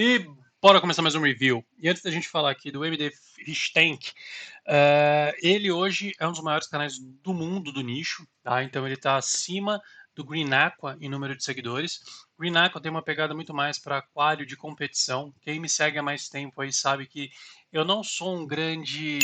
E bora começar mais um review. E antes da gente falar aqui do MD Fish Tank, ele hoje é um dos maiores canais do mundo do nicho, tá? Então ele está acima do Green Aqua em número de seguidores. Green Aqua tem uma pegada muito mais para aquário de competição. Quem me segue há mais tempo aí sabe que eu não sou um grande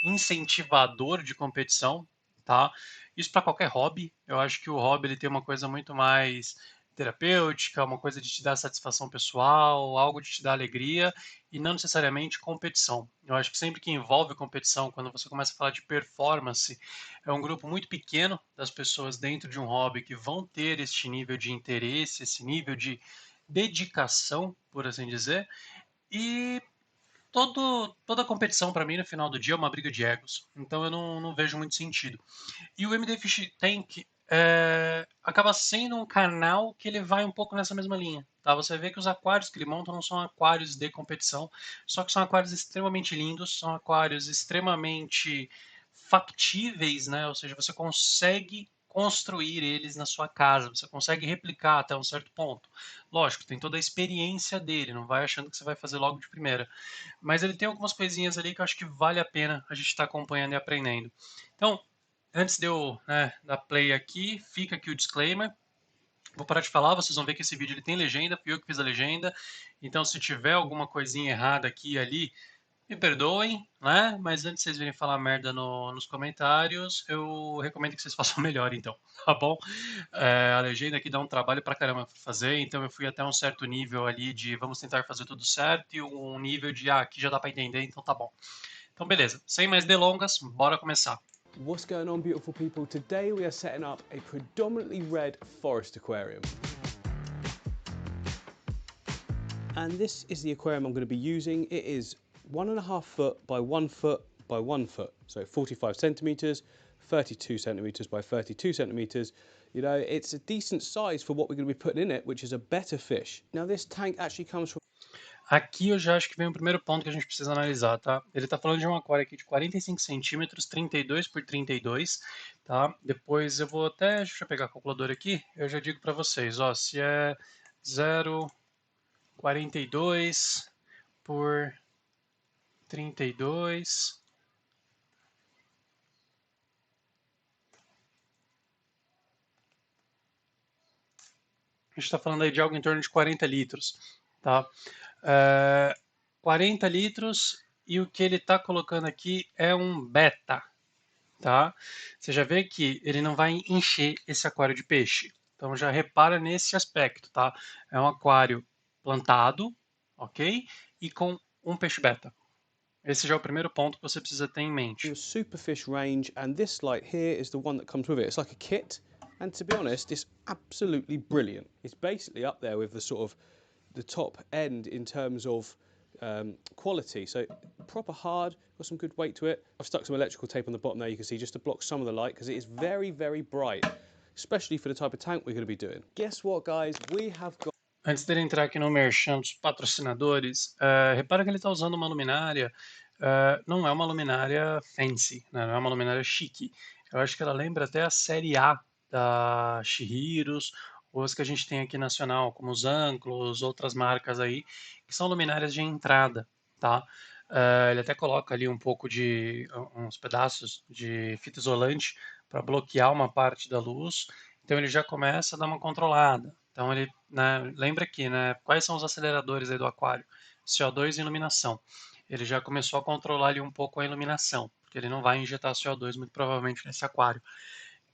incentivador de competição, tá? Isso para qualquer hobby. Eu acho que o hobby ele tem uma coisa muito mais terapêutica, uma coisa de te dar satisfação pessoal, algo de te dar alegria e não necessariamente competição. Eu acho que sempre que envolve competição, quando você começa a falar de performance, é um grupo muito pequeno das pessoas dentro de um hobby que vão ter este nível de interesse, esse nível de dedicação, por assim dizer, e toda competição para mim no final do dia é uma briga de egos, então eu não vejo muito sentido. E o MD Fish Tank acaba sendo um canal que ele vai um pouco nessa mesma linha. Tá? Você vê que os aquários que ele monta não são aquários de competição, só que são aquários extremamente lindos, são aquários extremamente factíveis, né? Ou seja, você consegue construir eles na sua casa, você consegue replicar até um certo ponto. Lógico, tem toda a experiência dele, não vai achando que você vai fazer logo de primeira. Mas ele tem algumas coisinhas ali que eu acho que vale a pena a gente estar acompanhando e aprendendo. Então, antes de eu dar play aqui, fica aqui o disclaimer. Vou parar de falar, vocês vão ver que esse vídeo ele tem legenda, fui eu que fiz a legenda. Então, se tiver alguma coisinha errada aqui e ali, me perdoem, né? Mas antes de vocês virem falar merda nos comentários, eu recomendo que vocês façam melhor, então, tá bom? A legenda aqui dá um trabalho pra caramba pra fazer, então eu fui até um certo nível ali de vamos tentar fazer tudo certo e um nível de aqui já dá pra entender, então tá bom. Então, beleza, sem mais delongas, bora começar. What's going on, beautiful people? Today we are setting up a predominantly red forest aquarium. And this is the aquarium I'm going to be using. It is 1.5 foot by 1 foot by 1 foot, so 45 centimeters, 32 centimeters by 32 centimeters. You know, it's a decent size for what we're going to be putting in it, which is a Betta fish. Now this tank actually comes from... Aqui eu já acho que vem o primeiro ponto que a gente precisa analisar, tá? Ele está falando de um aquário aqui de 45 centímetros, 32 por 32, tá? Depois eu vou até, deixa eu pegar a calculadora aqui, eu já digo para vocês, ó, se é 0,42 por 32, a gente está falando aí de algo em torno de 40 litros, tá? 40 litros e o que ele está colocando aqui é um beta, tá? Você já vê que ele não vai encher esse aquário de peixe. Então já repara nesse aspecto, tá? É um aquário plantado, ok? E com um peixe beta. Esse já é o primeiro ponto que você precisa ter em mente. The Superfish range, and this light here is the one that comes with it. It's like a kit, and to be honest, it's absolutely brilliant. It's basically up there with the sort of the top end in terms of quality. So proper hard, got some good weight to it. I've stuck some electrical tape on the bottom there, you can see, just to block some of the light, because it is very, very bright, especially for the type of tank we're going to be doing. Guess what, guys? We have got... Antes dele entrar aqui no merchan dos patrocinadores, repara que ele está usando uma luminária, não é uma luminária fancy, né? Não é uma luminária chique. Eu acho que ela lembra até a série A da Shihiros, ou as que a gente tem aqui nacional, como os Anclos, outras marcas aí, que são luminárias de entrada, tá? Ele até coloca ali um pouco de uns pedaços de fita isolante para bloquear uma parte da luz, então ele já começa a dar uma controlada. Então ele, né, lembra aqui, né, quais são os aceleradores aí do aquário? CO2 e iluminação. Ele já começou a controlar ali um pouco a iluminação, porque ele não vai injetar CO2 muito provavelmente nesse aquário.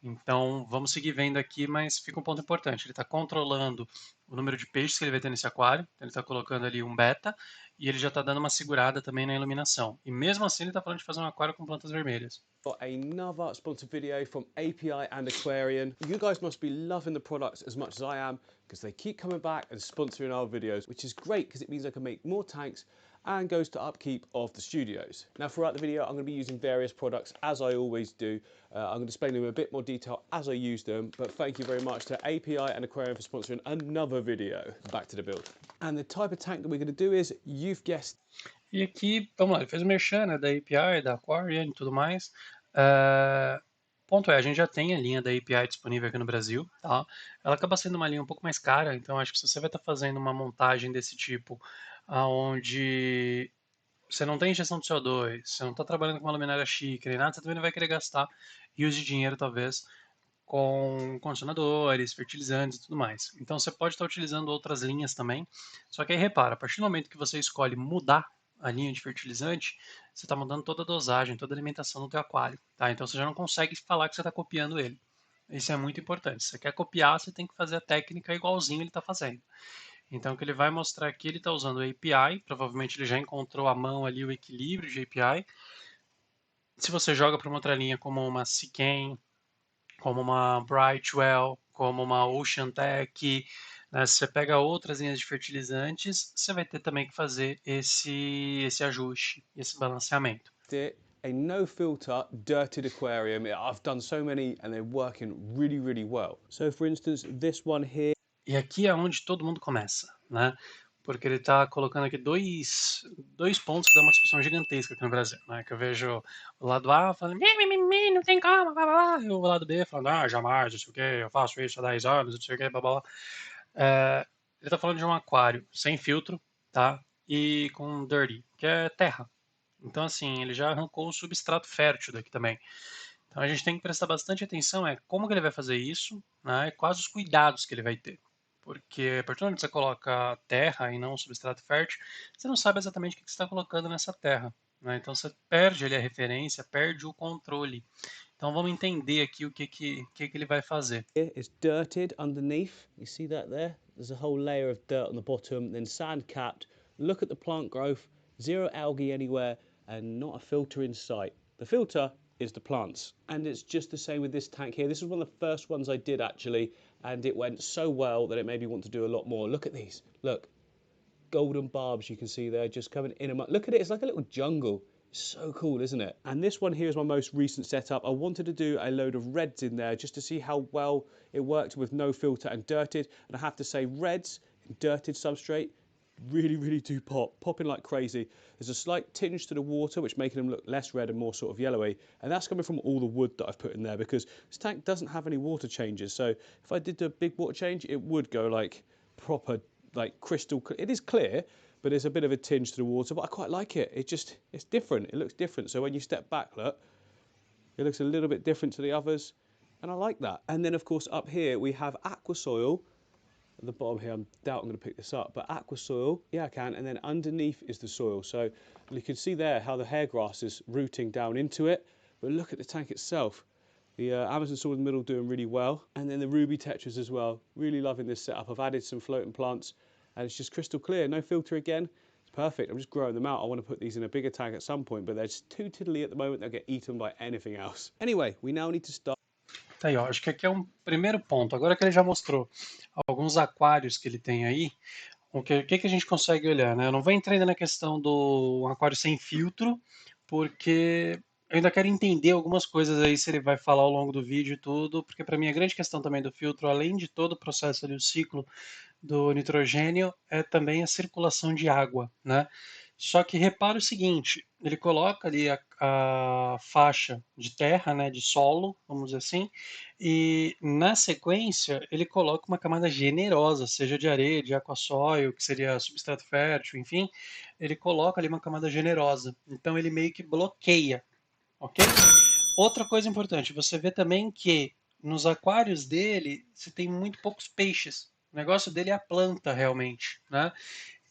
Então vamos seguir vendo aqui, mas fica um ponto importante. Ele está controlando o número de peixes que ele vai ter nesse aquário. Então, ele está colocando ali um beta e ele já está dando uma segurada também na iluminação. E mesmo assim ele está falando de fazer um aquário com plantas vermelhas. Got another sponsored video from API and Aquarian. You guys must be loving the products as much as I am, because they keep coming back and sponsoring our videos, which is great because it means I can make more tanks and goes to upkeep of the studios. Now throughout the video I'm going to be using various products as I always do. I'm going to explain them in a bit more detail as I use them, but thank you very much to API and Aquarian for sponsoring another video. Back to the build. And the type of tank that we're going to do is, you've guessed... E aqui, vamos lá, ele fez o merchan, né, da API, da Aquarian e tudo mais. Ponto é, a gente já tem a linha da API disponível aqui no Brasil, tá? Ela acaba sendo uma linha um pouco mais cara, então acho que se você vai estar fazendo uma montagem desse tipo, onde você não tem injeção de CO2, você não está trabalhando com uma luminária chique, nem nada, você também não vai querer gastar rios de dinheiro, talvez, com condicionadores, fertilizantes e tudo mais. Então você pode estar utilizando outras linhas também, só que aí repara, a partir do momento que você escolhe mudar a linha de fertilizante, você está mudando toda a dosagem, toda a alimentação do teu aquário, tá? Então você já não consegue falar que você está copiando ele. Isso é muito importante. Se você quer copiar, você tem que fazer a técnica igualzinho ele está fazendo. Então, o que ele vai mostrar aqui, ele está usando o API, provavelmente ele já encontrou à mão ali o equilíbrio de API. Se você joga para uma outra linha como uma Seachem, como uma Brightwell, como uma Ocean Tech, né, se você pega outras linhas de fertilizantes, você vai ter também que fazer esse ajuste, esse balanceamento. A no filter dirted aquarium. I've done so many and they're working really, really well. So for instance, this one here. E aqui é onde todo mundo começa, né? Porque ele está colocando aqui dois pontos que dá uma discussão gigantesca aqui no Brasil, né? Que eu vejo o lado A falando, não tem como, blá, blá, blá. E o lado B falando, jamais, não sei o que, eu faço isso há 10 anos, não sei o que, blá, blá, blá. Ele está falando de um aquário sem filtro, tá? E com dirty, que é terra. Então, assim, ele já arrancou o substrato fértil daqui também. Então, a gente tem que prestar bastante atenção como que ele vai fazer isso, né? E quais os cuidados que ele vai ter. Porque a partir do momento que você coloca terra e não um substrato fértil, você não sabe exatamente o que você está colocando nessa terra, né? Então você perde ali a referência, perde o controle. Então vamos entender aqui o que ele vai fazer. It's dirted underneath. You see that there? There's a whole layer of dirt on the bottom, then sand capped. Look at the plant growth, zero algae anywhere, and not a filter in sight. The filter is the plants. And it's just the same with this tank here. This is one of the first ones I did actually, and it went so well that it made me want to do a lot more. Look at these. Look. Golden barbs you can see there just coming in. Look at it, it's like a little jungle. So cool, isn't it? And this one here is my most recent setup. I wanted to do a load of reds in there just to see how well it worked with no filter and dirted. And I have to say, reds and dirted substrate really do popping like crazy. There's a slight tinge to the water which making them look less red and more sort of yellowy, and that's coming from all the wood that I've put in there because this tank doesn't have any water changes. So if I did do a big water change, it would go like proper, like crystal. It is clear, but there's a bit of a tinge to the water, but I quite like it. It's different. It looks different. So when you step back, look, it looks a little bit different to the others, and I like that. And then of course up here we have aqua soil. At the bottom here, I doubt I'm going to pick this up, but aqua soil, yeah I can, and then underneath is the soil. So you can see there how the hair grass is rooting down into it, but look at the tank itself. The Amazon soil in the middle doing really well, and then the ruby tetras as well. Really loving this setup. I've added some floating plants, and it's just crystal clear, no filter again. It's perfect. I'm just growing them out. I want to put these in a bigger tank at some point, but they're just too tiddly at the moment. They'll get eaten by anything else. Anyway, we now need to start. Tá aí, ó, acho que aqui é um primeiro ponto. Agora que ele já mostrou alguns aquários que ele tem aí, o que a gente consegue olhar, né? Eu não vou entrar ainda na questão do aquário sem filtro, porque eu ainda quero entender algumas coisas aí, se ele vai falar ao longo do vídeo e tudo, porque para mim a grande questão também do filtro, além de todo o processo ali, o ciclo do nitrogênio, é também a circulação de água, né? Só que repara o seguinte, ele coloca ali a faixa de terra, né, de solo, vamos dizer assim, e na sequência ele coloca uma camada generosa, seja de areia, de aquassoil, que seria substrato fértil, enfim, ele coloca ali uma camada generosa. Então ele meio que bloqueia, ok? Outra coisa importante, você vê também que nos aquários dele você tem muito poucos peixes. O negócio dele é a planta realmente, né?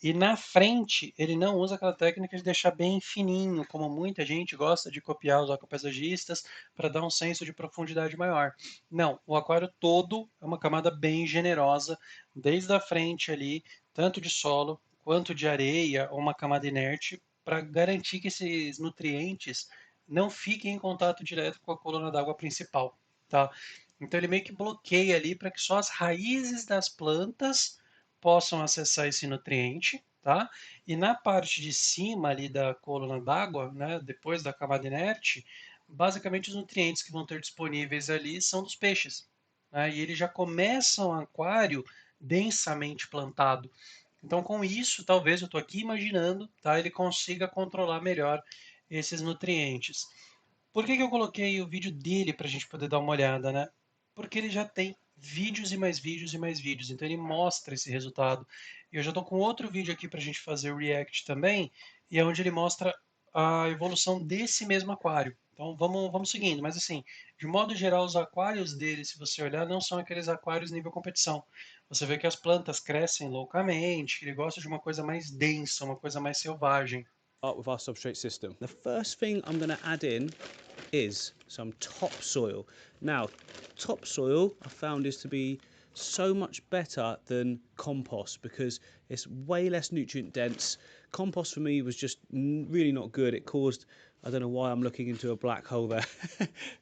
E na frente, ele não usa aquela técnica de deixar bem fininho, como muita gente gosta de copiar os aquapaisagistas para dar um senso de profundidade maior. Não, o aquário todo é uma camada bem generosa, desde a frente ali, tanto de solo quanto de areia, ou uma camada inerte, para garantir que esses nutrientes não fiquem em contato direto com a coluna d'água principal, tá? Então ele meio que bloqueia ali para que só as raízes das plantas possam acessar esse nutriente, tá? E na parte de cima ali da coluna d'água, né, depois da camada inerte, basicamente os nutrientes que vão ter disponíveis ali são dos peixes, né? E ele já começa um aquário densamente plantado. Então, com isso, talvez eu estou aqui imaginando, tá? Ele consiga controlar melhor esses nutrientes. Por que eu coloquei o vídeo dele para a gente poder dar uma olhada, né? Porque ele já tem vídeos e mais vídeos e mais vídeos. Então ele mostra esse resultado. E eu já estou com outro vídeo aqui para a gente fazer o react também, e é onde ele mostra a evolução desse mesmo aquário. Então vamos seguindo, mas assim, de modo geral, os aquários dele, se você olhar, não são aqueles aquários nível competição. Você vê que as plantas crescem loucamente, que ele gosta de uma coisa mais densa, uma coisa mais selvagem. Start with our substrate system. The first thing I'm going to add in is some topsoil. Now, topsoil I found is to be so much better than compost because it's way less nutrient dense. Compost for me was just really not good. It caused, I don't know why I'm looking into a black hole there.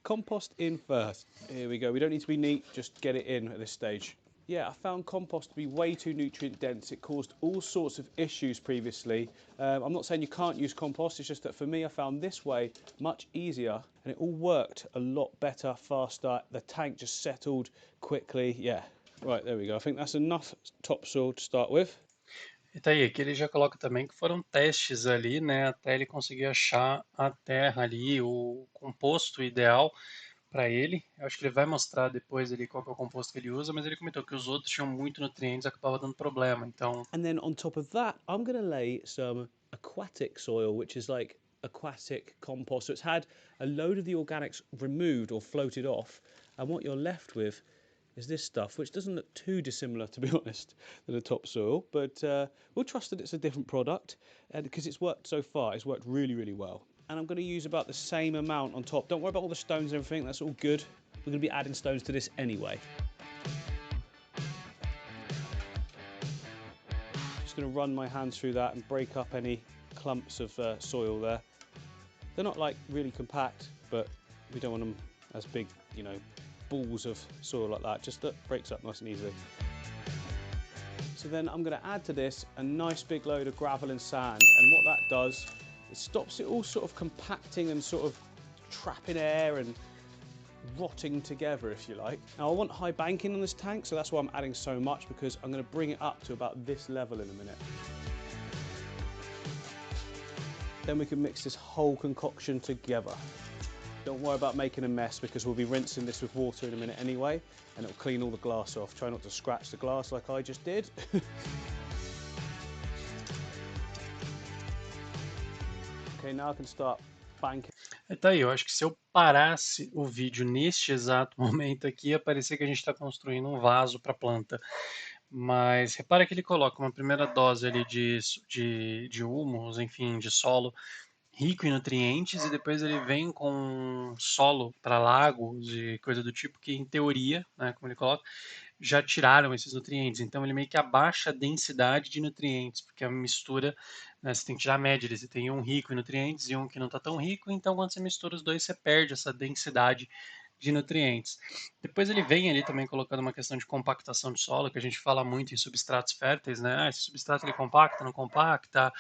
Compost in first. Here we go. We don't need to be neat, just get it in at this stage. Yeah, I found compost to be way too nutrient dense. It caused all sorts of issues previously. I'm not saying you can't use compost, it's just that for me I found this way much easier and it all worked a lot better, faster. The tank just settled quickly. Yeah, right, there we go. I think that's enough topsoil to start with. E tá aí, aqui ele já coloca também que foram testes ali, né, até ele conseguir achar a terra ali, o composto ideal para ele. Eu acho que ele vai mostrar depois ali qual que é o composto que ele usa, mas ele comentou que os outros tinham muito nutrientes e acabava dando problema, então... And then on top of that, I'm going to lay some aquatic soil, which is like aquatic compost. So it's had a load of the organics removed or floated off, and what you're left with is this stuff, which doesn't look too dissimilar, to be honest, than the topsoil, but we'll trust that it's a different product, and because it's worked so far, it's worked really, really well. And I'm going to use about the same amount on top. Don't worry about all the stones and everything, that's all good. We're going to be adding stones to this anyway. Just going to run my hands through that and break up any clumps of soil there. They're not like really compact, but we don't want them as big, you know, balls of soil like that. Just that breaks up nice and easily. So then I'm going to add to this a nice big load of gravel and sand, and what that does, it stops it all sort of compacting and sort of trapping air and rotting together, if you like. Now I want high banking on this tank, so that's why I'm adding so much, because I'm going to bring it up to about this level in a minute. Then we can mix this whole concoction together. Don't worry about making a mess because we'll be rinsing this with water in a minute anyway, and it'll clean all the glass off. Try not to scratch the glass like I just did. Okay, now I can start banking. Tá aí, eu acho que se eu parasse o vídeo neste exato momento aqui, ia parecer que a gente está construindo um vaso para planta. Mas repara que ele coloca uma primeira dose ali de humus, enfim, de solo rico em nutrientes, e depois ele vem com solo para lagos e coisa do tipo que, em teoria, né, como ele coloca, já tiraram esses nutrientes. Então ele meio que abaixa a densidade de nutrientes, porque a mistura, né, você tem que tirar a média, você tem um rico em nutrientes e um que não está tão rico, então quando você mistura os dois, você perde essa densidade de nutrientes. Depois ele vem ali também colocando uma questão de compactação de solo, que a gente fala muito em substratos férteis, né? Esse substrato ele compacta, não compacta.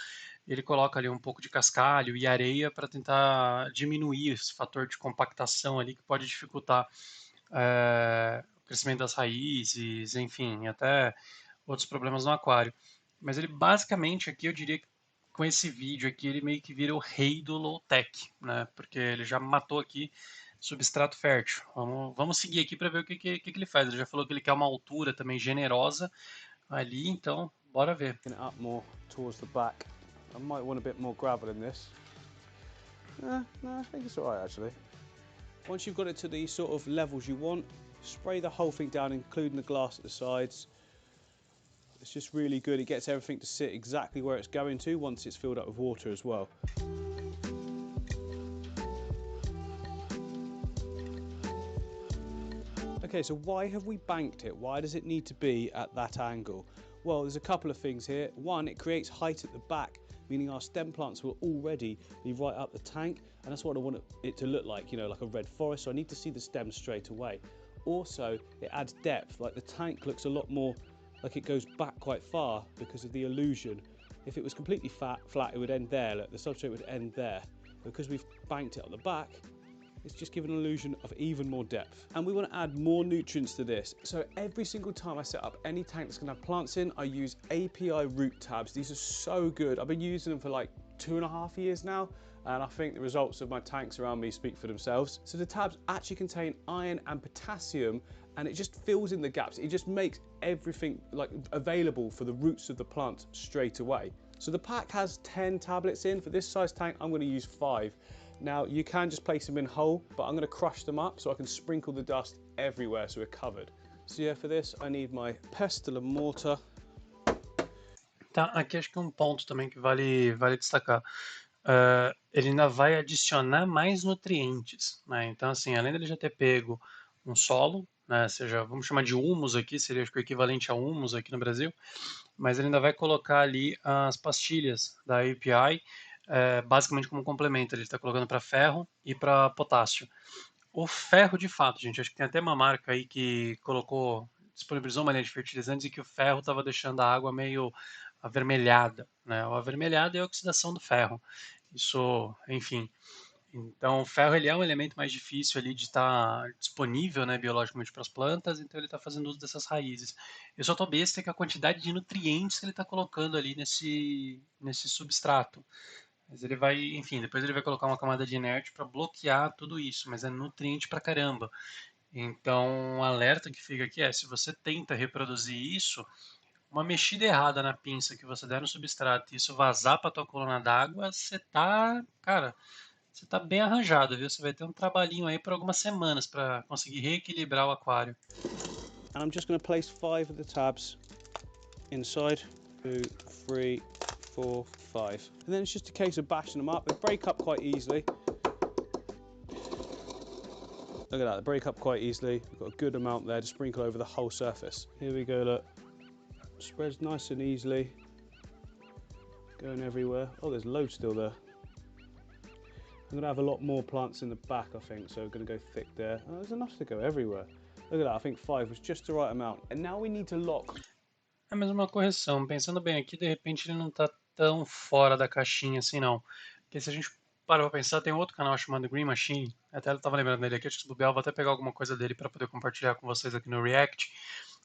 Ele coloca ali um pouco de cascalho e areia para tentar diminuir esse fator de compactação ali que pode dificultar o crescimento das raízes, enfim, até outros problemas no aquário. Mas ele basicamente aqui, eu diria que com esse vídeo aqui, ele meio que vira o rei do low-tech, né? Porque ele já matou aqui substrato fértil. Vamos seguir aqui para ver o que ele faz. Ele já falou que ele quer uma altura também generosa ali, então bora ver. Up more towards the back. I might want a bit more gravel in this. No, I think it's alright actually. Once you've got it to the sort of levels you want, spray the whole thing down, including the glass at the sides. It's just really good. It gets everything to sit exactly where it's going to once it's filled up with water as well. Okay, so why have we banked it? Why does it need to be at that angle? Well, there's a couple of things here. One, it creates height at the back, meaning our stem plants will already be right up the tank, and that's what I want it to look like, you know, like a red forest, so I need to see the stems straight away. Also, it adds depth, like the tank looks a lot more like it goes back quite far because of the illusion. If it was completely flat, it would end there, look, the substrate would end there. Because we've banked it at the back, it's just given an illusion of even more depth. And we want to add more nutrients to this. So every single time I set up any tank that's going to have plants in, I use API root tabs. These are so good. I've been using them for like 2.5 years now, and I think the results of my tanks around me speak for themselves. So the tabs actually contain iron and potassium, and it just fills in the gaps. It just makes everything like available for the roots of the plant straight away. So the pack has 10 tablets in. For this size tank, I'm going to use 5. Now you can just place them in whole, but I'm going to crush them up so I can sprinkle the dust everywhere so we're covered. So yeah, for this I need my pestle and mortar. Tá, aqui acho que um ponto também que vale destacar. Ele ainda vai adicionar mais nutrientes, né? Então, assim, além dele já ter pego um solo, né? Seja, vamos chamar de humus aqui, seria acho que o equivalente a humus aqui no Brasil, mas ele ainda vai colocar ali as pastilhas da API, basicamente como complemento. Ele está colocando para ferro e para potássio. O ferro, de fato, gente, acho que tem até uma marca aí que disponibilizou uma linha de fertilizantes e que o ferro estava deixando a água meio avermelhada, né? O avermelhado é a oxidação do ferro. Isso, enfim. Então, o ferro ele é um elemento mais difícil ali de estar disponível, né, biologicamente para as plantas, então ele está fazendo uso dessas raízes. Eu só tô besta que a quantidade de nutrientes que ele está colocando ali nesse substrato. Mas ele vai, enfim, depois ele vai colocar uma camada de inerte para bloquear tudo isso, mas é nutriente pra caramba. Então, um alerta que fica aqui é, se você tenta reproduzir isso, uma mexida errada na pinça que você der no substrato e isso vazar para tua coluna d'água, você tá bem arranjado, viu? Você vai ter um trabalhinho aí por algumas semanas para conseguir reequilibrar o aquário. And I'm just going to place 5 of the tabs inside. 2, 3, 4, 5. And then it's just a case of bashing them up. They break up quite easily. Look at that, they break up quite easily. We've got a good amount there to sprinkle over the whole surface. Here we go, look. Spreads nice and easily. Going everywhere. Oh, there's loads still there. I'm going to have a lot more plants in the back, I think, so we're going to go thick there. Oh, there's enough to go everywhere. Look at that, I think 5 was just the right amount. And now we need to lock. É mais uma correção. Pensando bem aqui, de repente ele não está tão fora da caixinha assim, não. Porque se a gente parar pra pensar, tem outro canal chamado Green Machine. Até eu estava lembrando dele aqui, acho que se bobear, eu vou até pegar alguma coisa dele para poder compartilhar com vocês aqui no React.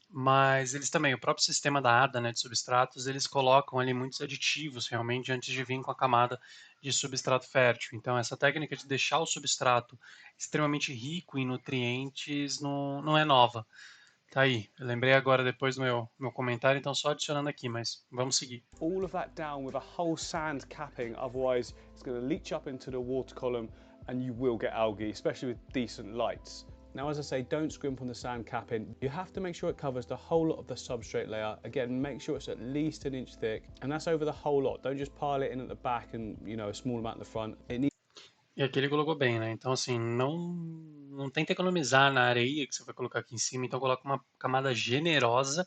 Mas eles também, o próprio sistema da ADA, né, de substratos, eles colocam ali muitos aditivos realmente antes de vir com a camada de substrato fértil. Então essa técnica de deixar o substrato extremamente rico em nutrientes não é nova. Tá aí, eu lembrei agora depois do meu comentário, então só adicionando aqui, mas vamos seguir. All of that down with a whole sand capping, otherwise it's going to leach up into the water column and you will get algae, especially with decent lights. Now, as I say, don't scrimp on the sand capping. You have to make sure it covers the whole lot of the substrate layer. Again, make sure it's at least 1 inch thick, and that's over the whole lot. Don't just pile it in at the back and, you know, a small amount at the front. It needs... E aqui ele colocou bem, né? Então, assim, não tenta economizar na areia que você vai colocar aqui em cima, então coloca uma camada generosa,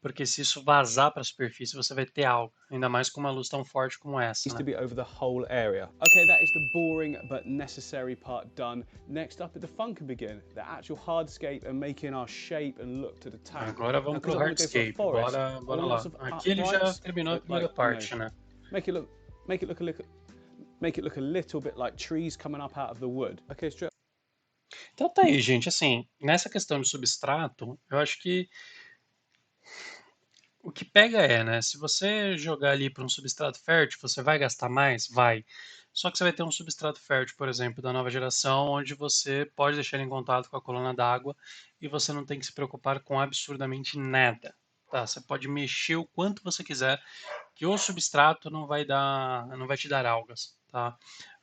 porque se isso vazar para a superfície, você vai ter alga, ainda mais com uma luz tão forte como essa, né? to be over the whole area. Okay, that is the boring but necessary part done. Next up, the fun can begin. The actual hardscape and making our shape and look to the tank. Agora vamos pro hardscape. Bora lá. Aqui ele já terminou a primeira parte, né? Make it look a little bit like trees coming up out of the wood. Okay, straight. Então tá aí, gente, assim, nessa questão de substrato, eu acho que o que pega é, né, se você jogar ali para um substrato fértil, você vai gastar mais? Vai. Só que você vai ter um substrato fértil, por exemplo, da nova geração, onde você pode deixar ele em contato com a coluna d'água e você não tem que se preocupar com absurdamente nada. Tá? Você pode mexer o quanto você quiser, que o substrato não vai te dar algas, tá?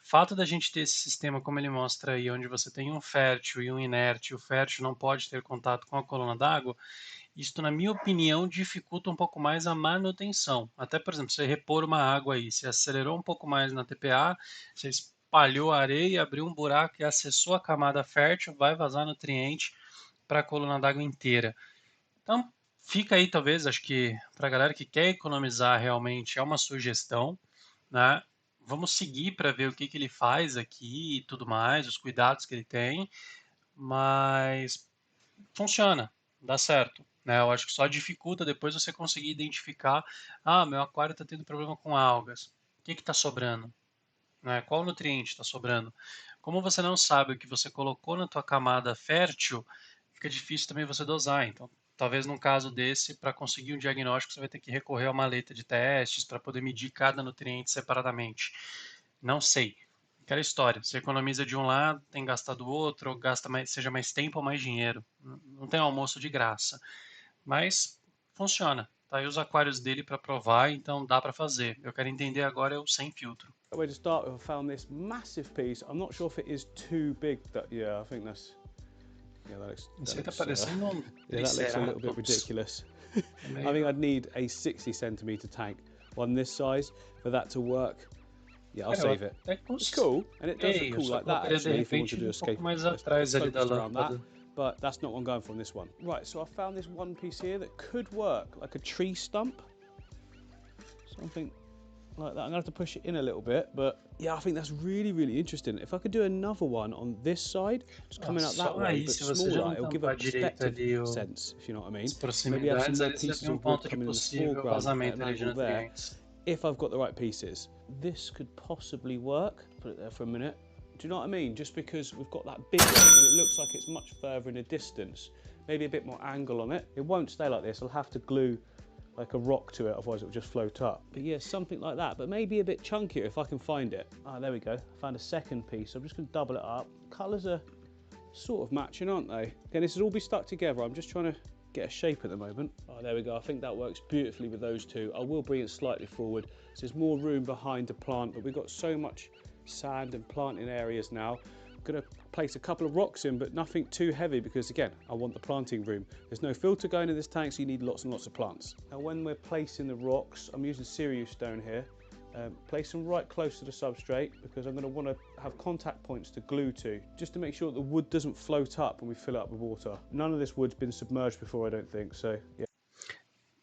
Fato da gente ter esse sistema como ele mostra aí, onde você tem um fértil e um inerte, o fértil não pode ter contato com a coluna d'água, isto, na minha opinião, dificulta um pouco mais a manutenção. Até, por exemplo, você repor uma água aí, você acelerou um pouco mais na TPA, você espalhou a areia, abriu um buraco e acessou a camada fértil, vai vazar nutriente para a coluna d'água inteira. Então, fica aí, talvez, acho que para a galera que quer economizar realmente, é uma sugestão, né? Vamos seguir para ver o que ele faz aqui e tudo mais, os cuidados que ele tem, mas funciona, dá certo. Né? Eu acho que só dificulta depois você conseguir identificar, meu aquário está tendo problema com algas, o que está sobrando? Né? Qual nutriente está sobrando? Como você não sabe o que você colocou na tua camada fértil, fica difícil também você dosar. Então, talvez num caso desse, para conseguir um diagnóstico, você vai ter que recorrer a uma maleta de testes para poder medir cada nutriente separadamente. Não sei. aquela história, você economiza de um lado, tem que gastar do outro, ou gasta mais, seja mais tempo ou mais dinheiro. Não tem almoço de graça. Mas funciona. Tá aí os aquários dele para provar, então dá para fazer. Eu quero entender agora é o sem filtro. Way to start with, I found this massive piece. I'm not sure if it is too big. Yeah, I think that's. Yeah, Isso aí tá parecendo um yeah, that looks a little bit triceratops. ridiculous. I think I'd need a 60cm tank on this size for that to work. Yeah, I'll save it. It's cool, and it does look cool like that actually if you want to do escape. Mais atrás ali da Around that, lâmpada. but that's not what I'm going for on this one. Right, so I found this one piece here that could work, like a tree stump. Something like that. I'm gonna have to push it in a little bit, but yeah, I think that's really, really interesting. If I could do another one on this side, just coming out that way, but smaller, it'll give a perspective sense, if you know what I mean. Maybe have some more pieces of wood coming in the foreground at an angle there, if I've got the right pieces. This could possibly work. Put it there for a minute. Do you know what I mean? Just because we've got that big one and it looks like it's much further in the distance, maybe a bit more angle on it. It won't stay like this. I'll have to glue like a rock to it, otherwise it will just float up. But yeah, something like that, but maybe a bit chunkier if I can find it. Ah, there we go. I found a second piece. So I'm just going to double it up. Colours are sort of matching, aren't they? Again, this will all be stuck together. I'm just trying to get a shape at the moment. Oh, there we go. I think that works beautifully with those two. I will bring it slightly forward, so there's more room behind the plant, but we've got so much sand and planting areas now. I'm going to place a couple of rocks in, but nothing too heavy because again, I want the planting room. There's no filter going in this tank, so you need lots and lots of plants. Now when we're placing the rocks, I'm using Sirius stone here. Place them right close to the substrate because I'm going to want to have contact points to glue to, just to make sure that the wood doesn't float up when we fill it up with water. None of this wood's been submerged before, I don't think, so yeah.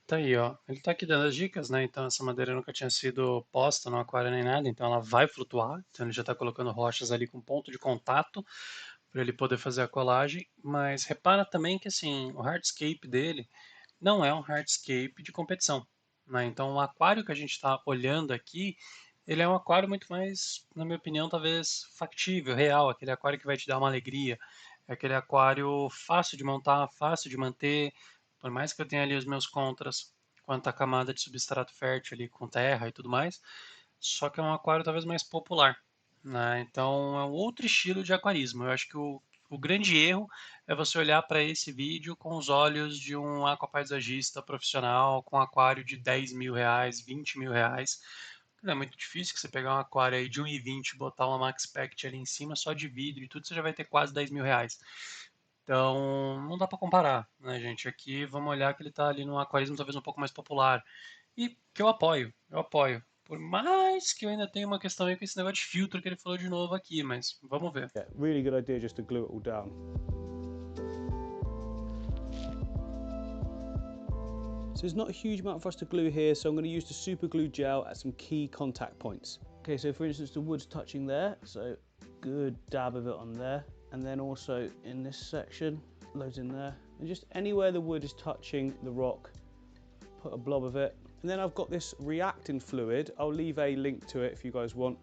Tá aí, ó. Ele tá aqui dando as dicas, né? Então essa madeira nunca tinha sido posta no aquário nem nada, então ela vai flutuar. Então ele já tá colocando rochas ali com ponto de contato para ele poder fazer a colagem. Mas repara também que assim, o hardscape dele não é um hardscape de competição, né? Então o aquário que a gente está olhando aqui, ele é um aquário muito mais, na minha opinião, talvez factível, real, aquele aquário que vai te dar uma alegria, é aquele aquário fácil de montar, fácil de manter. Por mais que eu tenha ali os meus contras quanto à camada de substrato fértil ali com terra e tudo mais, só que é um aquário talvez mais popular, né? Então é um outro estilo de aquarismo. Eu acho que o grande erro é você olhar para esse vídeo com os olhos de um aquapaisagista profissional com um aquário de 10 mil reais, 20 mil reais. É muito difícil que você pegar um aquário aí de 1,20 e botar uma Max Pact ali em cima só de vidro e tudo, você já vai ter quase 10 mil reais. Então, não dá para comparar, né, gente? Aqui vamos olhar que ele está ali num aquarismo talvez um pouco mais popular. E que eu apoio, eu apoio. Por mais que eu ainda tenha uma questão aí com esse negócio de filtro que ele falou de novo aqui, mas vamos ver. Yeah, really good idea just to glue it all down. So there's not a huge amount for us to glue here, so I'm going to use the super glue gel at some key contact points. Okay, so for instance the wood's touching there, so good dab of it on there. And then also in this section, loads in there. And just anywhere the wood is touching the rock, put a blob of it. And then I've got this reacting fluid. I'll leave a link to it if you guys want.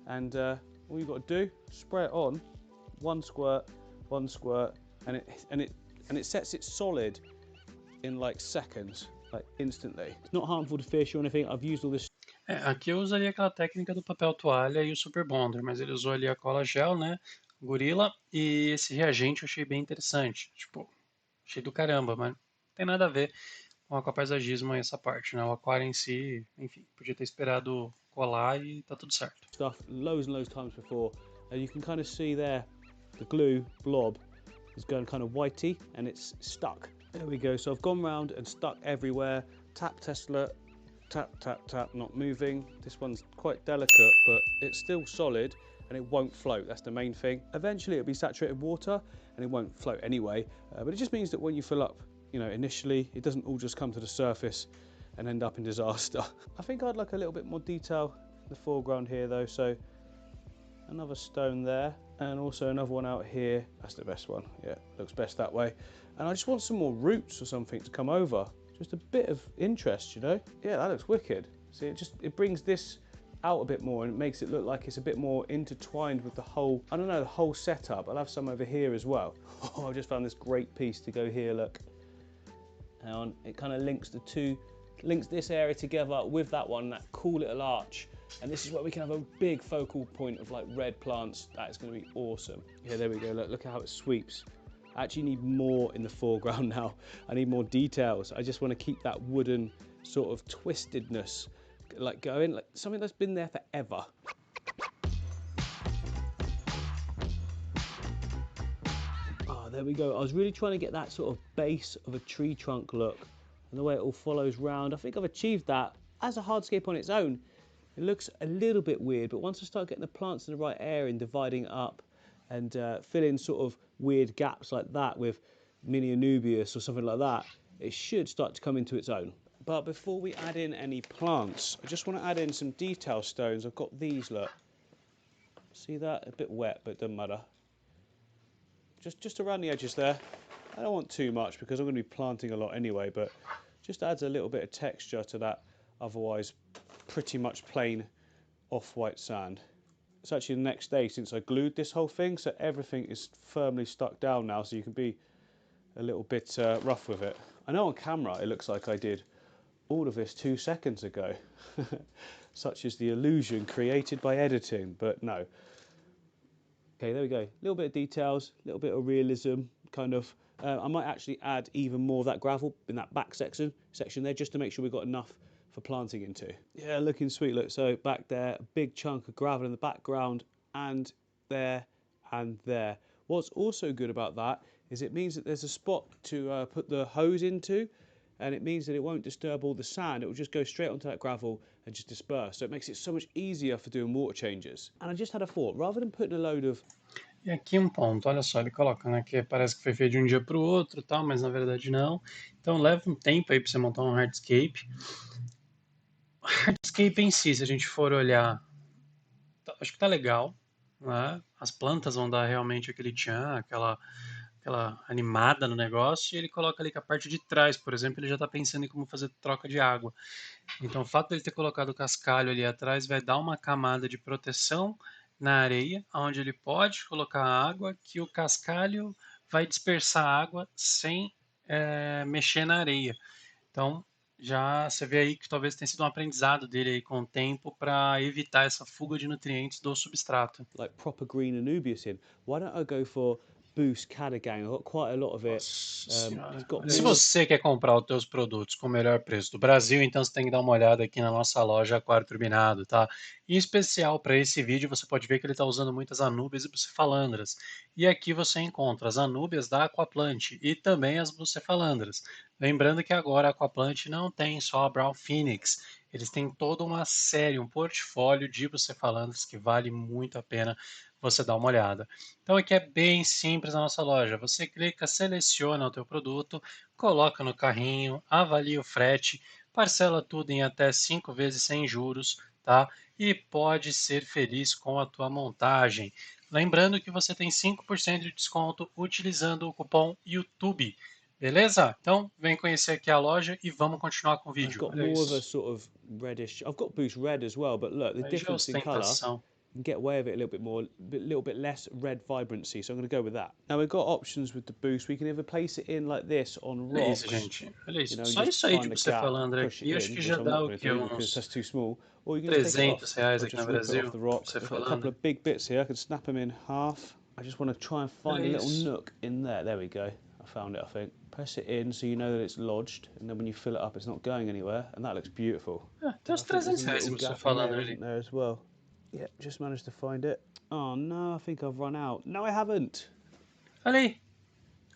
And all you've got to do, spray it on, one squirt, and it sets it solid in like seconds, like instantly. It's not harmful to fish or anything. I've used all this. Aqui eu usaria aquela técnica do papel toalha e o super bonder, mas ele usou ali a cola gel, né? Gorila, e esse reagente eu achei bem interessante, tipo, achei do caramba, mas não tem nada a ver com o aquapaisagismo essa parte, né? O aquário em si, enfim, podia ter esperado colar e tá tudo certo. Stuff loads and loads of times before, and you can kind of see there, the glue blob is going kind of whitey and it's stuck. There we go, so I've gone round and stuck everywhere, tap Tesla, tap, tap, tap, not moving. This one's quite delicate, but it's still solid. And it won't float, that's the main thing. Eventually it'll be saturated water and it won't float anyway, but it just means that when you fill up, you know, initially, it doesn't all just come to the surface and end up in disaster. I think I'd like a little bit more detail in the foreground here though, so another stone there and also another one out here. That's the best one, yeah, looks best that way. And I just want some more roots or something to come over, just a bit of interest, you know? Yeah, that looks wicked. See, it brings this out a bit more and it makes it look like it's a bit more intertwined with the whole, I don't know, the whole setup. I'll have some over here as well. Oh, I've just found this great piece to go here, look. Hang on, it kind of links this area together with that one, that cool little arch. And this is where we can have a big focal point of like red plants. That is going to be awesome. Yeah, there we go. Look how it sweeps. I actually need more in the foreground now. I need more details. I just want to keep that wooden sort of twistedness like going, like something that's been there forever. Oh, there we go. I was really trying to get that sort of base of a tree trunk look and the way it all follows round. I think I've achieved that. As a hardscape on its own, it looks a little bit weird, but once I start getting the plants in the right area and dividing it up and filling sort of weird gaps like that with mini anubias or something like that, it should start to come into its own. But before we add in any plants, I just want to add in some detail stones. I've got these, look. See that? A bit wet, but it doesn't matter. Just around the edges there. I don't want too much because I'm going to be planting a lot anyway, but just adds a little bit of texture to that otherwise pretty much plain off-white sand. It's actually the next day since I glued this whole thing, so everything is firmly stuck down now, so you can be a little bit rough with it. I know on camera it looks like I did all of this 2 seconds ago. Such is the illusion created by editing, but no. Okay, there we go. A little bit of details, a little bit of realism, kind of. I might actually add even more of that gravel in that back section there, just to make sure we've got enough for planting into. Yeah, looking sweet. Look, so back there, a big chunk of gravel in the background, and there and there. What's also good about that is it means that there's a spot to put the hose into, and it means that it won't disturb all the sand. it will just go straight onto that gravel and just disperse. So it makes it so much easier for doing water changes. And I just had a thought, rather than putting a load of... E aqui um ponto, olha só, ele coloca, né, que parece que foi feito de um dia para o outro, tal, mas na verdade não. Então leva um tempo aí para você montar um hardscape. O hardscape em si, se a gente for olhar, acho que tá legal, né? As plantas vão dar realmente aquele tchan, aquela animada no negócio, e ele coloca ali que a parte de trás, por exemplo, ele já está pensando em como fazer troca de água. Então o fato dele ter colocado o cascalho ali atrás vai dar uma camada de proteção na areia, onde ele pode colocar água, que o cascalho vai dispersar água sem mexer na areia. Então já você vê aí que talvez tenha sido um aprendizado dele aí com o tempo para evitar essa fuga de nutrientes do substrato. Like proper green anubias in. Why don't I go for Boost Cadagang? I've got quite a lot of it. Se você quer comprar os teus produtos com o melhor preço do Brasil, então você tem que dar uma olhada aqui na nossa loja Aquário Turbinado, tá? Em especial para esse vídeo, você pode ver que ele está usando muitas anúbias e bucefalandras. E aqui você encontra as anúbias da AQUAPLANTE e também as bucefalandras. Lembrando que agora a AQUAPLANTE não tem só a Brown Phoenix, eles têm toda uma série, um portfólio de bucefalandras que vale muito a pena você dar uma olhada. Então aqui é bem simples na nossa loja. Você clica, seleciona o teu produto, coloca no carrinho, avalia o frete, parcela tudo em até 5 vezes sem juros, tá? E pode ser feliz com a tua montagem. Lembrando que você tem 5% de desconto utilizando o cupom YouTube. Beleza? Então vem conhecer aqui a loja e vamos continuar com o vídeo. I've got more of a sort of reddish. I've got Boost Red as well, but look, the difference in colour. You can get away with it a little bit more, a little bit less red vibrancy, so I'm going to go with that. Now we've got options with the boost. We can either place it in like this on rocks. Olha isso, gente. Olha isso. Só isso aí de você falando aqui, acho que já dá o que? Uns that's too small. Or you can just take it off, R$300 aqui no Brasil. off the rock. I've got a couple of big bits here. I can snap them in half. I just want to try and find a little nook in there. There we go. I found it, I think. Press it in so you know that it's lodged, and then when you fill it up, it's not going anywhere, and that looks beautiful. Tem uns R$300 você falando ali. There as well. Yeah, just managed to find it. Oh no, I think I've run out. No, I haven't. Olha aí.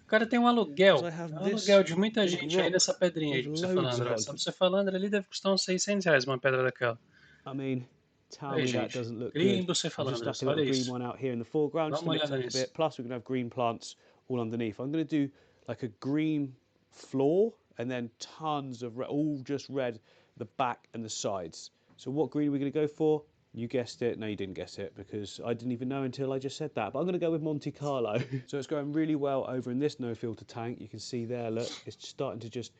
O cara tem um aluguel. Um aluguel de muita gente aí nessa pedrinha aí de bucefalandra. Essa bucefalandra ali deve custar uns R$600 uma pedra daquela. I mean, tell me that doesn't look green good. Just bucefalandra. stuck a little green one out here in the foreground just to mix up a bit. Plus, we're going to have green plants all underneath. I'm going to do like a green floor and then tons of red, all just red, the back and the sides. So what green are we going to go for? You guessed it. No, you didn't guess it because I didn't even know until I just said that. But I'm going to go with Monte Carlo. So it's going really well over in this no filter tank. You can see there, look, it's starting to just,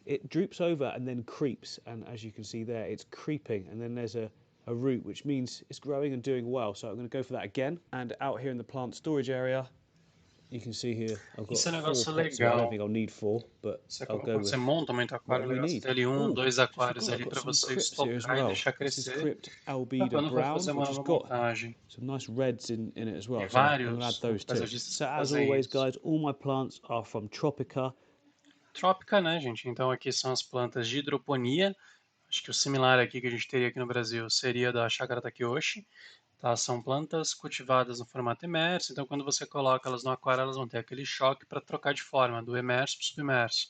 it droops over and then creeps. And as you can see there, it's creeping. And then there's a root, which means it's growing and doing well. So I'm going to go for that again. And out here in the plant storage area, You can see here I've got Isso é um 4 negócio pots here. I don't legal. think I'll need 4, but I'll go Quando with você monta muito aquário, é whatever we legal você need. ter ali um, Oh, dois just aquários forgot I've ali got para some você crypts here as estocar e well. deixar This is crescer crypt para albeda quando for brown, fazer uma which has nova got montagem. some nice reds in it as E well, so I'm going to add vários those too. paisagistas So que as fazem always, isso. guys, all my plants are from Tropica. Trópica, né, gente? Então aqui são as plantas de hidroponia. Acho que o similar aqui que a gente teria aqui no Brasil seria da chácara Takeyoshi. Tá? São plantas cultivadas no formato imerso, então quando você coloca elas no aquário, elas vão ter aquele choque para trocar de forma, do imerso para o submerso.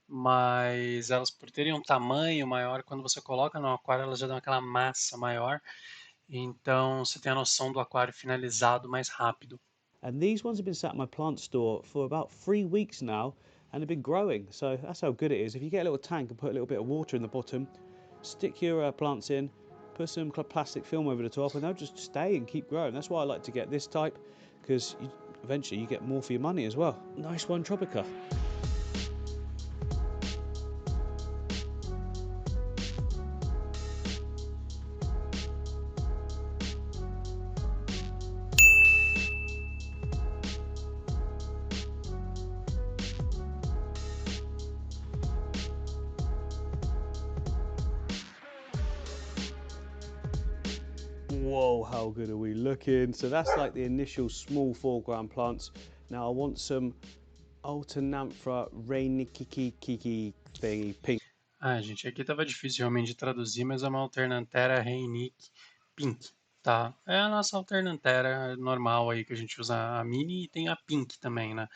Mas elas, por terem um tamanho maior, quando você coloca no aquário, elas já dão aquela massa maior. Então você tem a noção do aquário finalizado mais rápido. And these ones have been sat in my plant store for about 3 weeks now, and they've been growing. So that's how good it is. If you get a little tank and put a little bit of water in the bottom, stick your plants in, put some plastic film over the top, and they'll just stay and keep growing. That's why I like to get this type, because eventually you get more for your money as well. Nice one, Tropica. Whoa, how good are we looking? So that's like the initial small foreground plants. Now I want some Alternanthera rainikiki thingy pink. Ah, gente, aqui estava difícil realmente de traduzir, mas é uma Alternanthera reinic pink, tá? É a nossa Alternanthera normal aí que a gente usa a mini e tem a pink também, né?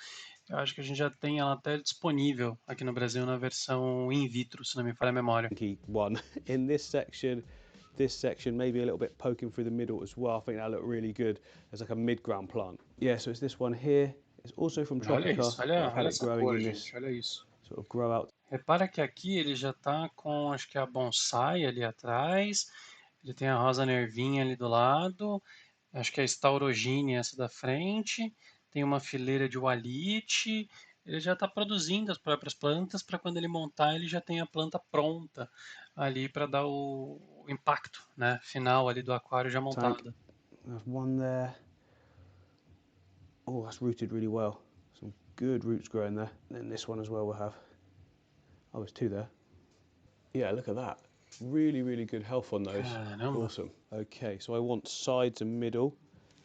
Eu acho que a gente já tem ela até disponível aqui no Brasil na versão in vitro, se não me falha a memória. One in this section, maybe a little bit poking through the middle as well. I think that look really good as like a mid-ground plant. Yeah, so it's this one here. It's also from Olha Tropica. isso, I've had olha it essa growing cor, in this gente, olha isso. sort of grow out. Repara que aqui ele já tá com, acho que a bonsai ali atrás, ele tem a rosa nervinha ali do lado, acho que é a Staurogine essa da frente, tem uma fileira de Walite, ele já está produzindo as próprias plantas para quando ele montar ele já tem a planta pronta ali para dar o impacto, né, final ali do aquário já montada. There's one there. Oh, that's rooted really well. Some good roots growing there. And then this one as well we'll have. Oh, there's 2 there. Yeah, look at that. Really, really good health on those. Caramba. Awesome. Okay, so I want sides and middle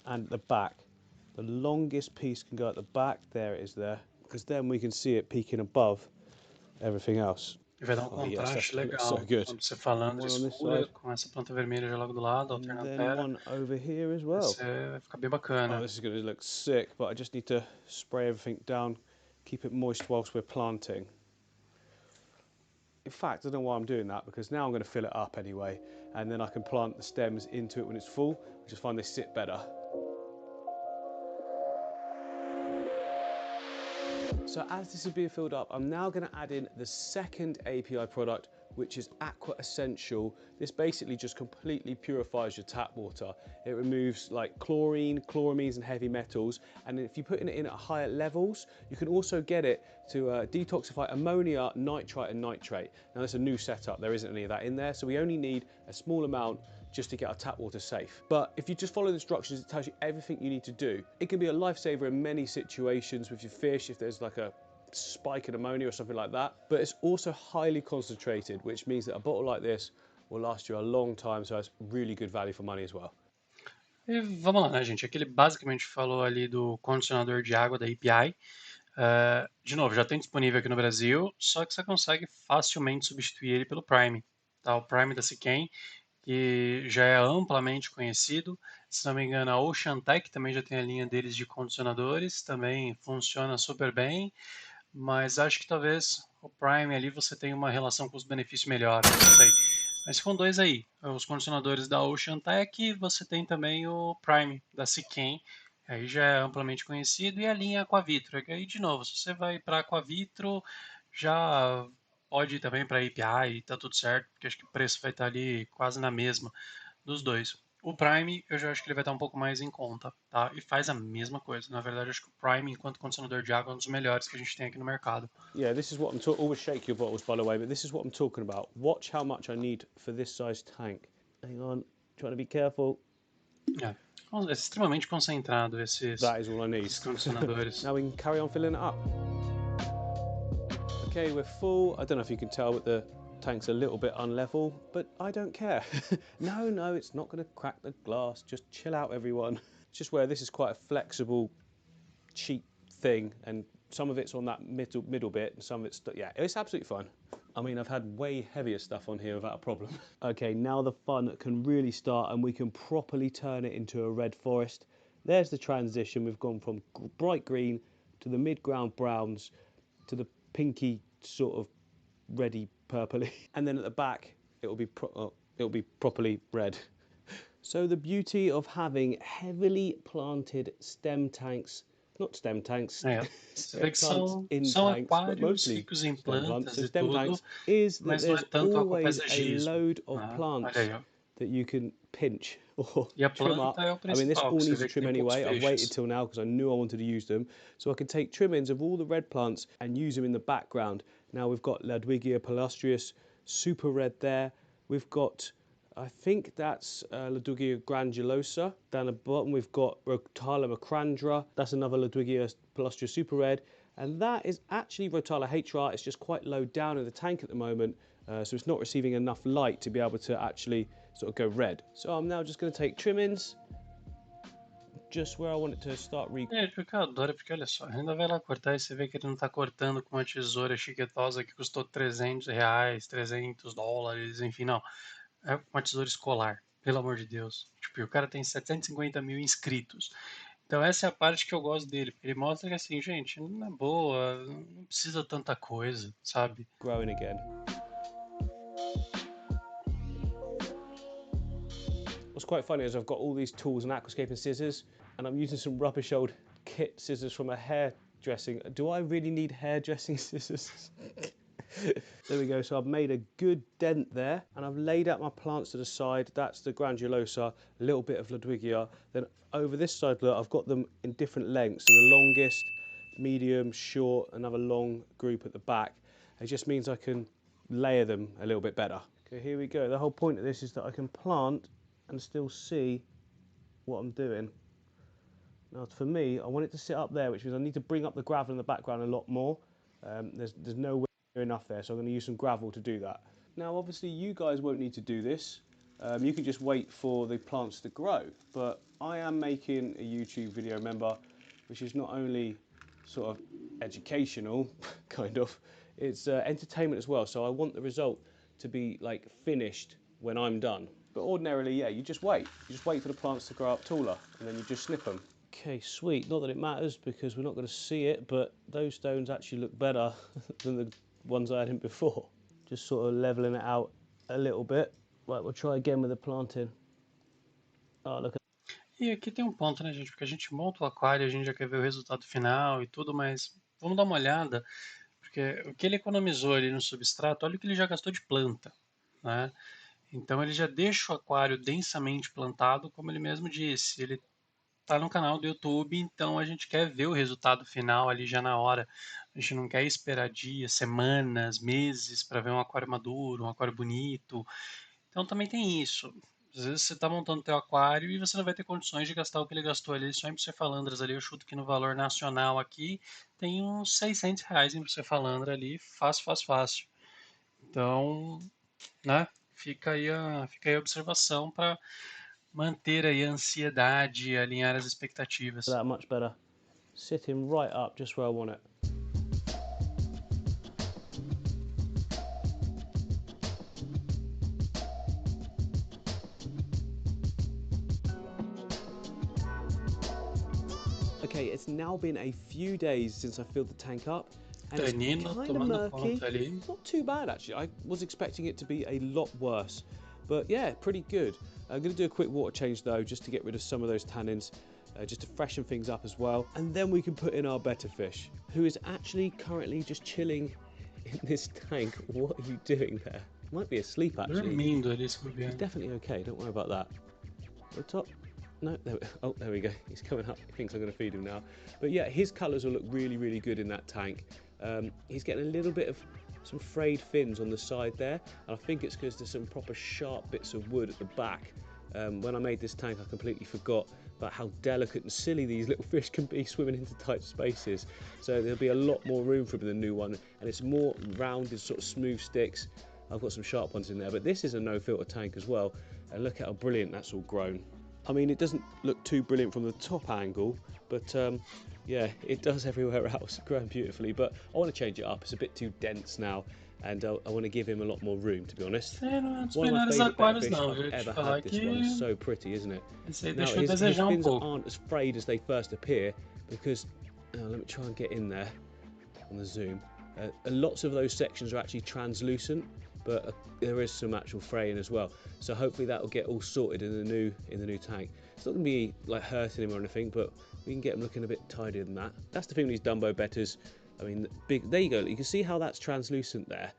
and the back. The longest piece can go at the back. There it is there. Because then we can see it peeking above everything else. E vai dar um contraste legal. So good. Quando você falando de escura, com essa planta vermelha já logo do lado, And then Alternanthera, one over here as well. vai ficar bem bacana. Oh, this is going to look sick, but I just need to spray everything down, keep it moist whilst we're planting. In fact, I don't know why I'm doing that, because now I'm going to fill it up anyway, and then I can plant the stems into it when it's full. I just find they sit better. So as this is being filled up, I'm now going to add in the second API product, which is Aqua Essential. This basically just completely purifies your tap water. It removes like chlorine, chloramines and heavy metals. And if you put it in at higher levels, you can also get it to detoxify ammonia, nitrite and nitrate. Now that's a new setup. There isn't any of that in there. So we only need a small amount just to get our tap water safe. But if you just follow the instructions, it tells you everything you need to do. It can be a lifesaver in many situations with your fish, if there's like a spike in ammonia or something like that. But it's also highly concentrated, which means that a bottle like this will last you a long time, so it's really good value for money as well. E vamos lá, né, gente? Aqui ele basicamente falou ali do condicionador de água da API. De novo, já tem disponível aqui no Brasil, só que você consegue facilmente substituir ele pelo Prime. Tá? O Prime da Seachem, que já é amplamente conhecido. Se não me engano, a Ocean Tech também já tem a linha deles de condicionadores, também funciona super bem, mas acho que talvez o Prime ali você tenha uma relação custo-benefício melhor, não sei. Mas ficam dois aí, os condicionadores da Ocean Tech, você tem também o Prime da Seachem, aí já é amplamente conhecido, e a linha Aquavitro, que aí de novo, se você vai para Aquavitro, já pode ir também para API e tá tudo certo, porque acho que o preço vai estar ali quase na mesma dos dois. O Prime, eu já acho que ele vai estar um pouco mais em conta, tá? E faz a mesma coisa. Na verdade, eu acho que o Prime, enquanto condicionador de água, é um dos melhores que a gente tem aqui no mercado. Yeah, this is what I'm talking. Always shake your bottles, by the way, but this is what I'm talking about. Watch how much I need for this size tank. Hang on, trying to be careful. É extremamente concentrado esses condicionadores. Now we can carry on filling it up. Okay, we're full. I don't know if you can tell, but the tank's a little bit unlevel, but I don't care. No, it's not going to crack the glass. Just chill out, everyone. It's just where this is quite a flexible, cheap thing, and some of it's on that middle bit, and some of it's, yeah, it's absolutely fine. I mean, I've had way heavier stuff on here without a problem. Okay, now the fun can really start, and we can properly turn it into a red forest. There's the transition. We've gone from bright green to the mid-ground browns to the pinky sort of reddy purpley, and then at the back it'll be properly red. So the beauty of having heavily planted stem tanks, not stem tanks, Você vê que plants in são tanks, but aquários mostly ricos em stem plants. plantas So e stem tudo, tanks is that mas não é there's tanto always a aquapaisagismo, load of né? plants Olha aí, ó. that you can pinch or E a trim up. planta é o I mean, this principal, all que você needs a vê que trim tem poucos anyway. I've waited feixes. till now because I knew I wanted to use them. So I can take trimmings of all the red plants and use them in the background. Now we've got Ludwigia palustrius, super red there. We've got, I think that's Ludwigia granulosa. Down the bottom we've got Rotala macrandra. That's another Ludwigia palustrius super red. And that is actually Rotala HR. It's just quite low down in the tank at the moment. So it's not receiving enough light to be able to actually sort of go red. So I'm now just going to take trimmings just where I want it to start Porque eu adoro, porque olha só, ainda vai lá cortar e você vê que ele não tá cortando com uma tesoura chiquetosa que custou R$300, $300, enfim, não. É uma tesoura escolar, pelo amor de Deus. Tipo, o cara tem 750 mil inscritos. Então essa é a parte que eu gosto dele, porque ele mostra que assim, gente, na boa, não precisa tanta coisa, sabe? growing again. What's quite funny is I've got all these tools and aquascaping scissors, and I'm using some rubbish old kit scissors from a hairdressing. Do I really need hairdressing scissors? There we go, so I've made a good dent there, and I've laid out my plants to the side. That's the granulosa, a little bit of Ludwigia. Then over this side, look, I've got them in different lengths. So the longest, medium, short, another long group at the back. It just means I can layer them a little bit better. Okay, here we go. The whole point of this is that I can plant and still see what I'm doing. Now for me, I want it to sit up there, which means I need to bring up the gravel in the background a lot more. There's nowhere enough there, so I'm going to use some gravel to do that. Now obviously you guys won't need to do this. You can just wait for the plants to grow, but I am making a YouTube video, remember, which is not only sort of educational, kind of, it's entertainment as well, so I want the result to be like finished when I'm done. But ordinarily, yeah, you just wait. You just wait for the plants to grow up taller, and then you just snip them. Okay, sweet. Not that it matters because we're not going to see it, but those stones actually look better than the ones I had in before. Just sort of leveling it out a little bit. Right, we'll try again with the planting. Oh, look at. E aqui tem um ponto, né, gente? Porque a gente monta o aquário, a gente já quer ver o resultado final e tudo, mas vamos dar uma olhada, porque o que ele economizou ali no substrato, olha o que ele já gastou de planta, né? Então ele já deixa o aquário densamente plantado, como ele mesmo disse. Ele está no canal do YouTube, então a gente quer ver o resultado final ali já na hora. A gente não quer esperar dias, semanas, meses para ver um aquário maduro, um aquário bonito. Então também tem isso. Às vezes você está montando teu aquário e você não vai ter condições de gastar o que ele gastou ali só em bucefalandras ali. Eu chuto que no valor nacional aqui tem uns R$600 em bucefalandra ali, fácil, fácil, fácil. Então, né? Fica aí a observação para manter aí a ansiedade e alinhar as expectativas. That much better. Sitting right up just where I want it. Okay, it's now been a few days since I filled the tank up, and it's kind of murky. Not too bad actually. I was expecting it to be a lot worse, but yeah, pretty good. I'm going to do a quick water change though, just to get rid of some of those tannins, just to freshen things up as well, and then we can put in our Betta fish, who is actually currently just chilling in this tank. What are you doing there? He might be asleep actually. He's definitely okay. Don't worry about that. The top. No, there we go. He's coming up. He thinks I'm going to feed him now. But yeah, his colours will look really, really good in that tank. He's getting a little bit of some frayed fins on the side there, and I think it's because there's some proper sharp bits of wood at the back When I made this tank, I completely forgot about how delicate and silly these little fish can be swimming into tight spaces. So there'll be a lot more room for the new one, and it's more rounded, sort of smooth sticks. I've got some sharp ones in there, but this is a no filter tank as well, and look at how brilliant that's all grown. I mean, it doesn't look too brilliant from the top angle, but yeah, it does everywhere else, growing beautifully. But I want to change it up. It's a bit too dense now, and I want to give him a lot more room, to be honest. É, não é um dos One of my melhores favourite Betta aquários fish não, I've viu? Te ever falar had, this one. que So pretty, isn't it? esse aí Now, deixou a his desejar um fins pouco. aren't as frayed as they first appear, because, let me try and get in there on the zoom. Lots of those sections are actually translucent, but there is some actual fraying as well. So hopefully that will get all sorted in the new tank. It's not going to be like hurting him or anything, but we can get him looking a bit tidier than that. That's the thing with these Dumbo Bettas. I mean, big. There you go. You can see how that's translucent there,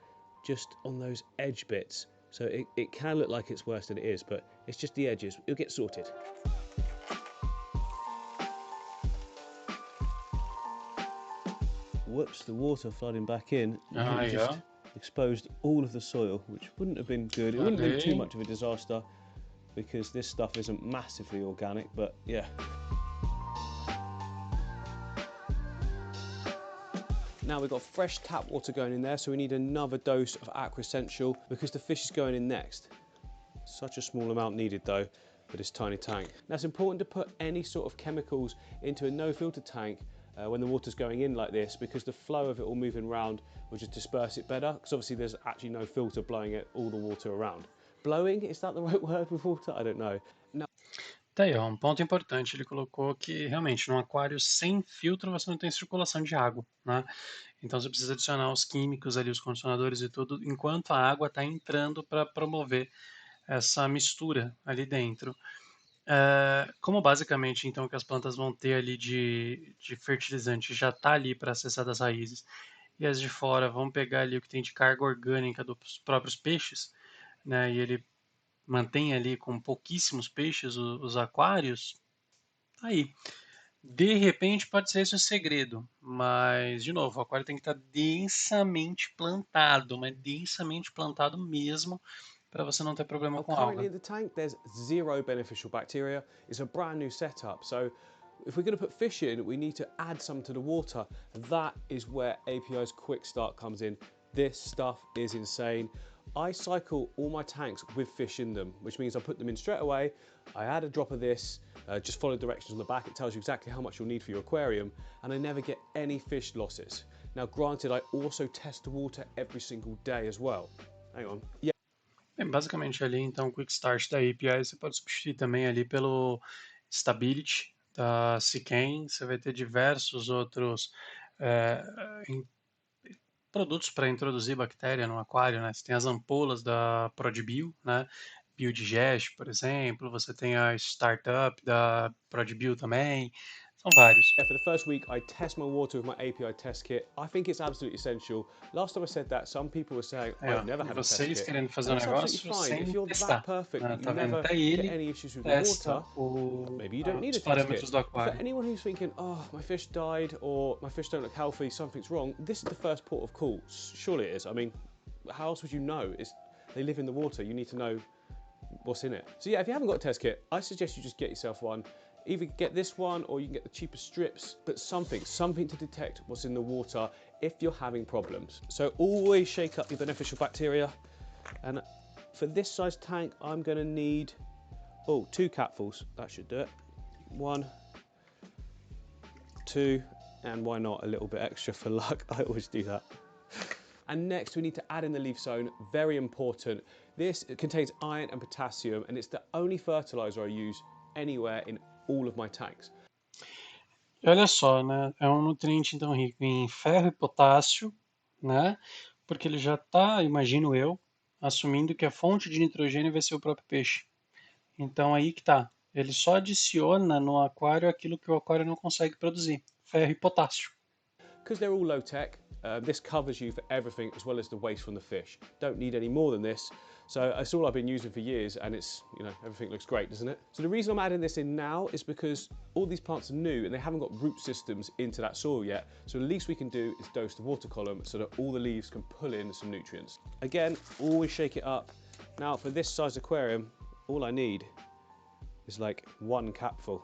just on those edge bits. So it can look like it's worse than it is, but it's just the edges. It'll get sorted. Whoops, the water flooding back in. Aí, Just ó. exposed all of the soil, which wouldn't have been good. It wouldn't have been too Falei. much of a disaster, because this stuff isn't massively organic, but yeah. Now we've got fresh tap water going in there, so we need another dose of Aqua Essential because the fish is going in next. Such a small amount needed though for this tiny tank. Now it's important to put any sort of chemicals into a no filter tank when the water's going in like this, because the flow of it all moving around will just disperse it better, because obviously there's actually no filter blowing all the water around. Blowing, is that the right word with water? I don't know. Now, Tá aí, ó, um ponto importante. Ele colocou que realmente num aquário sem filtro você não tem circulação de água, né? Então você precisa adicionar os químicos ali, os condicionadores e tudo, enquanto a água está entrando para promover essa mistura ali dentro. Como basicamente então o que as plantas vão ter ali de fertilizante já está ali para acessar das raízes, e as de fora vão pegar ali o que tem de carga orgânica dos próprios peixes, né? E ele mantém ali com pouquíssimos peixes os aquários, tá aí. De repente pode ser esse o segredo, mas de novo, o aquário tem que estar densamente plantado, mas densamente plantado mesmo, para você não ter problema com currently alga. in the tank there's 0 beneficial bacteria. It's a brand new setup, so if we're going to put fish in, we need to add some to the water. That is where API's Quick Start comes in. This stuff is insane. I cycle all my tanks with fish in them, which means I put them in straight away. I add a drop of this, just follow directions on the back. It tells you exactly how much you'll need for your aquarium, and I never get any fish losses. Now, granted, I also test the water every single day as well. Hang on. Yeah. Basicamente ali então o Quick Start da API você pode substituir também ali pelo Stability da Seachem. Você vai ter diversos outros produtos para introduzir bactéria no aquário, né? Você tem as ampolas da ProdBio, né? Biodigest, por exemplo, você tem a Startup da ProdBio também, são vários. For the first week, I test my water with my API test kit. I think it's absolutely essential. Last time I said that, some people were saying, I've never had a test Vocês kit. querendo fazer And um that's absolutely negócio fine. If sem you're testar, that perfect né? that Tá you vendo? never Até get ele any issues with the testa water, maybe you don't need os a test kit. parâmetros do For aquário. anyone who's thinking, oh, my fish died, or my fish don't look healthy, something's wrong, this is the first port of call. Surely it is. I mean, how else would you know? They live in the water. You need to know what's in it. So yeah, if you haven't got a test kit, I suggest you just get yourself one. Either get this one or you can get the cheaper strips, but something to detect what's in the water if you're having problems. So always shake up your beneficial bacteria. And for this size tank, I'm gonna need, 2 capfuls. That should do it. 1, 2, and why not a little bit extra for luck? I always do that. And next we need to add in the leaf zone, very important. This contains iron and potassium, and it's the only fertilizer I use anywhere in all of my tanks. E olha só, né? É um nutriente então rico em ferro e potássio, né? Porque ele já está, imagino eu, assumindo que a fonte de nitrogênio vai ser o próprio peixe. Então aí que tá. Ele só adiciona no aquário aquilo que o aquário não consegue produzir, ferro e potássio. Because they're all low tech, this covers you for everything as well as the waste from the fish. Don't need any more than this. So it's all I've been using for years, and it's, everything looks great, doesn't it? So the reason I'm adding this in now is because all these plants are new and they haven't got root systems into that soil yet. So the least we can do is dose the water column so that all the leaves can pull in some nutrients. Again, always shake it up. Now for this size aquarium, all I need It's like one capful.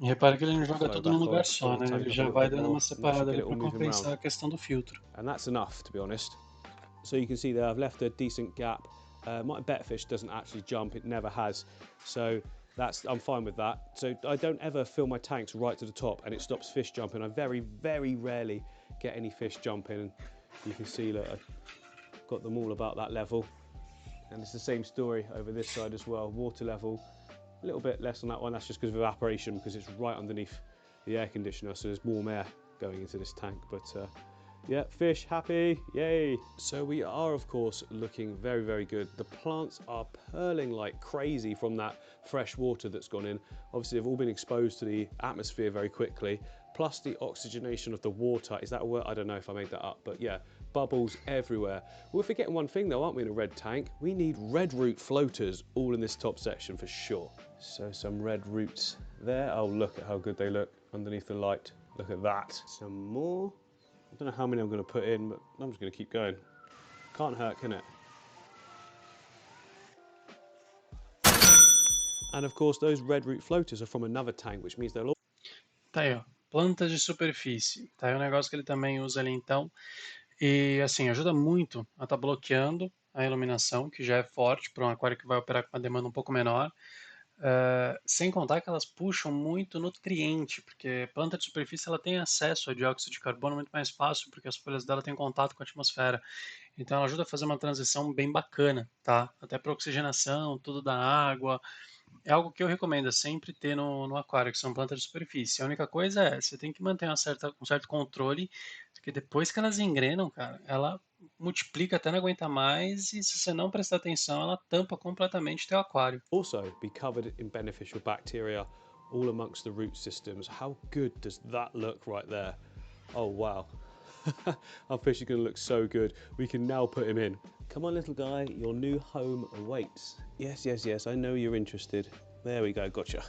E repara que ele não joga Flow tudo num back on, lugar fill só, the né? tank Ele up a já little vai bit dando more, uma and that should separada get ali it all para moving round. compensar a questão do filtro. And that's enough, to be honest. So you can see there I've left a decent gap. My betta fish doesn't actually jump, it never has. So I'm fine with that. So I don't ever fill my tanks right to the top and it stops fish jumping. I very, very rarely get any fish jumping. And you can see that I've got them all about that level. And it's the same story over this side as well. Water level, a little bit less on that one. That's just because of evaporation, because it's right underneath the air conditioner. So there's warm air going into this tank. But yeah, fish happy, yay. So we are of course looking very, very good. The plants are purling like crazy from that fresh water that's gone in. Obviously they've all been exposed to the atmosphere very quickly, plus the oxygenation of the water. Is that a word? I don't know if I made that up, but yeah, bubbles everywhere. We're forgetting one thing though, aren't we, in a red tank? We need red root floaters all in this top section for sure. So some red roots there. Oh, look at how good they look underneath the light. Look at that. Some more. I don't know how many I'm going to put in, but I'm just going to keep going. Can't hurt, can it? And of course, those red root floaters are from another tank, which means they'll all... Tá aí, ó. Plantas de superfície. Tá aí um negócio que ele também usa ali então. E assim, ajuda muito a estar bloqueando a iluminação, que já é forte para um aquário que vai operar com uma demanda um pouco menor. Sem contar que elas puxam muito nutriente, porque planta de superfície ela tem acesso a dióxido de carbono muito mais fácil, porque as folhas dela têm contato com a atmosfera. Então ela ajuda a fazer uma transição bem bacana, tá? Até para oxigenação, tudo da água. É algo que eu recomendo sempre ter no aquário, que são plantas de superfície. A única coisa é, você tem que manter um certo controle, porque depois que elas engrenam, cara, ela multiplica até não aguentar mais, e se você não prestar atenção, ela tampa completamente teu aquário. Also be covered in beneficial bacteria all amongst the root systems. How good does that look right there? Oh wow. Our fish is going to look so good. We can now put him in. Come on, little guy, your new home awaits. Yes, yes, yes, I know you're interested. There we go, gotcha.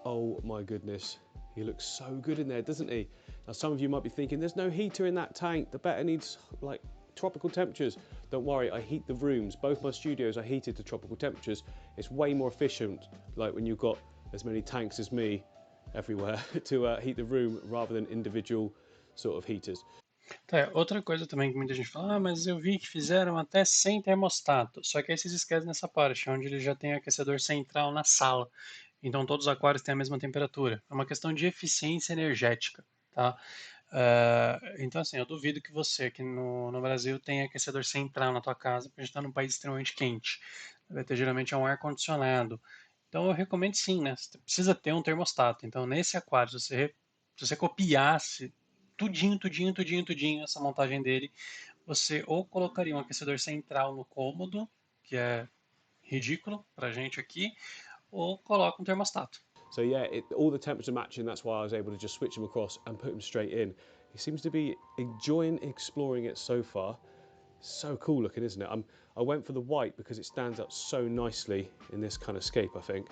Oh my goodness, he looks so good in there, doesn't he? Now some of you might be thinking, there's no heater in that tank, the Betta needs like tropical temperatures. Don't worry, I heat the rooms. Both my studios are heated to tropical temperatures. It's way more efficient, like when you've got as many tanks as me everywhere, to heat the room rather than individual sort of heaters. Tá, outra coisa também que muita gente fala, mas eu vi que fizeram até sem termostato. Só que aí vocês esquecem nessa parte, onde ele já tem aquecedor central na sala. Então todos os aquários têm a mesma temperatura. É uma questão de eficiência energética, tá? Então assim, eu duvido que você aqui no Brasil tenha aquecedor central na tua casa, porque a gente está num país extremamente quente. Vai ter geralmente um ar-condicionado. Então eu recomendo sim, né? Você precisa ter um termostato. Então nesse aquário, se você copiasse tudinho, essa montagem dele, você ou colocaria um aquecedor central no cômodo, que é ridículo pra gente aqui, ou coloca um termostato. So yeah, all the temperatures are matching, that's why I was able to just switch him across and put him straight in. He seems to be enjoying exploring it so far. So cool looking, isn't it? I went for the white because it stands out so nicely in this kind of scape, I think.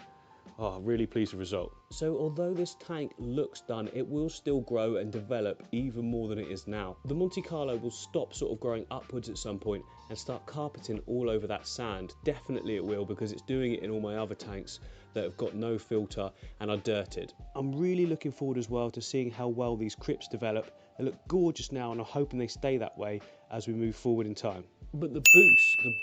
Oh, really pleased with the result. So although this tank looks done, it will still grow and develop even more than it is now. The Monte Carlo will stop sort of growing upwards at some point and start carpeting all over that sand. Definitely it will, because it's doing it in all my other tanks that have got no filter and are dirted. I'm really looking forward as well to seeing how well these crypts develop. They look gorgeous now, and I'm hoping they stay that way as we move forward in time. But the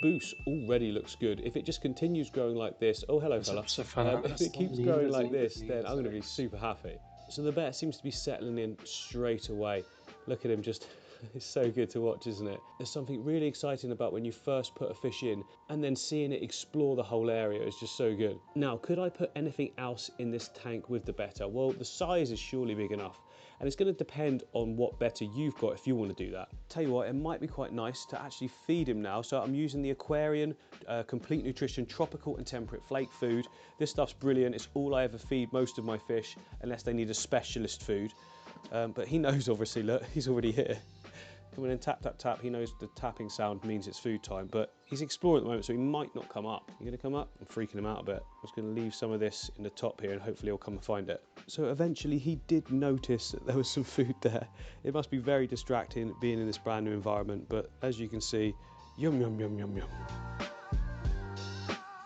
boost already looks good. If it just continues growing like this, oh hello fella, if it keeps growing like this, then I'm going to be super happy. So the Betta seems to be settling in straight away. Look at him, just, it's so good to watch, isn't it? There's something really exciting about when you first put a fish in and then seeing it explore the whole area is just so good. Now, could I put anything else in this tank with the Betta? Well, the size is surely big enough. And it's going to depend on what Betta you've got if you want to do that. Tell you what, it might be quite nice to actually feed him now. So I'm using the Aquarian Complete Nutrition Tropical and Temperate Flake Food. This stuff's brilliant. It's all I ever feed most of my fish, unless they need a specialist food. But he knows, obviously, look, he's already here. Come in and tap, tap, tap. He knows the tapping sound means it's food time, but he's exploring at the moment, so he might not come up. You gonna come up? I'm freaking him out a bit. I was gonna leave some of this in the top here and hopefully he'll come and find it. So eventually he did notice that there was some food there. It must be very distracting being in this brand new environment, but as you can see, yum, yum, yum, yum, yum.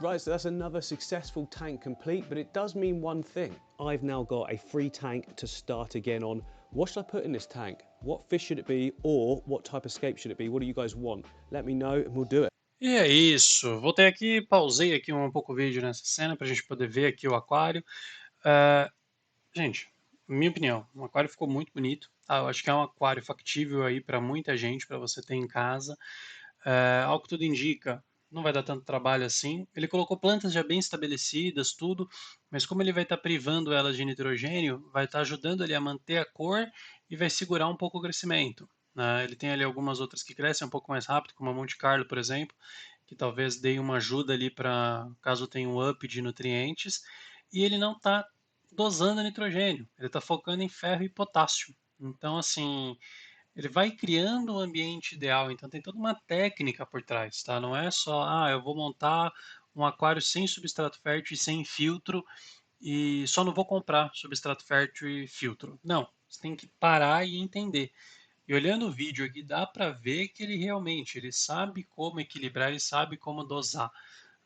Right, so that's another successful tank complete, but it does mean one thing. I've now got a free tank to start again on. What should I put in this tank? What fish should it be, or what type of scape should it be? What do you guys want? Let me know and we'll do it. E é isso. Voltei aqui, pausei aqui um pouco o vídeo nessa cena para a gente poder ver aqui o aquário. Gente, minha opinião, o aquário ficou muito bonito. Eu acho que é um aquário factível aí para muita gente, para você ter em casa. Ao que tudo indica, não vai dar tanto trabalho assim. Ele colocou plantas já bem estabelecidas, tudo, mas como ele vai estar privando elas de nitrogênio, vai estar ajudando ele a manter a cor e vai segurar um pouco o crescimento, né? Ele tem ali algumas outras que crescem um pouco mais rápido, como a Monte Carlo, por exemplo, que talvez dê uma ajuda ali para caso tenha um up de nutrientes, e ele não está dosando nitrogênio, ele está focando em ferro e potássio. Então, assim, ele vai criando o ambiente ideal, então tem toda uma técnica por trás, tá? Não é só, eu vou montar um aquário sem substrato fértil e sem filtro e só não vou comprar substrato fértil e filtro. Não, você tem que parar e entender. E olhando o vídeo aqui, dá para ver que ele realmente, ele sabe como equilibrar, ele sabe como dosar,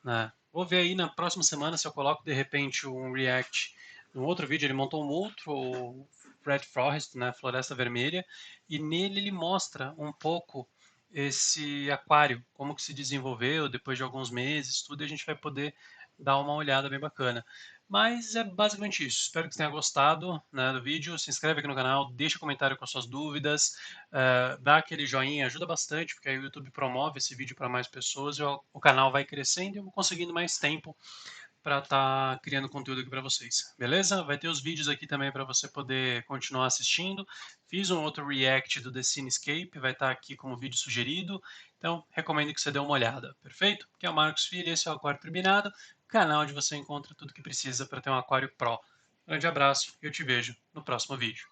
né? Vou ver aí na próxima semana se eu coloco de repente um react. No outro vídeo ele montou um outro Red Forest, né, Floresta Vermelha, e nele ele mostra um pouco esse aquário, como que se desenvolveu depois de alguns meses, tudo, e a gente vai poder dar uma olhada bem bacana. Mas é basicamente isso. Espero que você tenha gostado, né, do vídeo. Se inscreve aqui no canal, deixa um comentário com as suas dúvidas, dá aquele joinha, ajuda bastante, porque aí o YouTube promove esse vídeo para mais pessoas e o canal vai crescendo e eu vou conseguindo mais tempo para estar criando conteúdo aqui para vocês. Beleza? Vai ter os vídeos aqui também para você poder continuar assistindo. Fiz um outro react do The Cinescape, vai estar aqui como vídeo sugerido. Então, recomendo que você dê uma olhada. Perfeito? Aqui é o Marcos Filho, esse é o Aquário Turbinado, canal onde você encontra tudo que precisa para ter um Aquário Pro. Grande abraço e eu te vejo no próximo vídeo.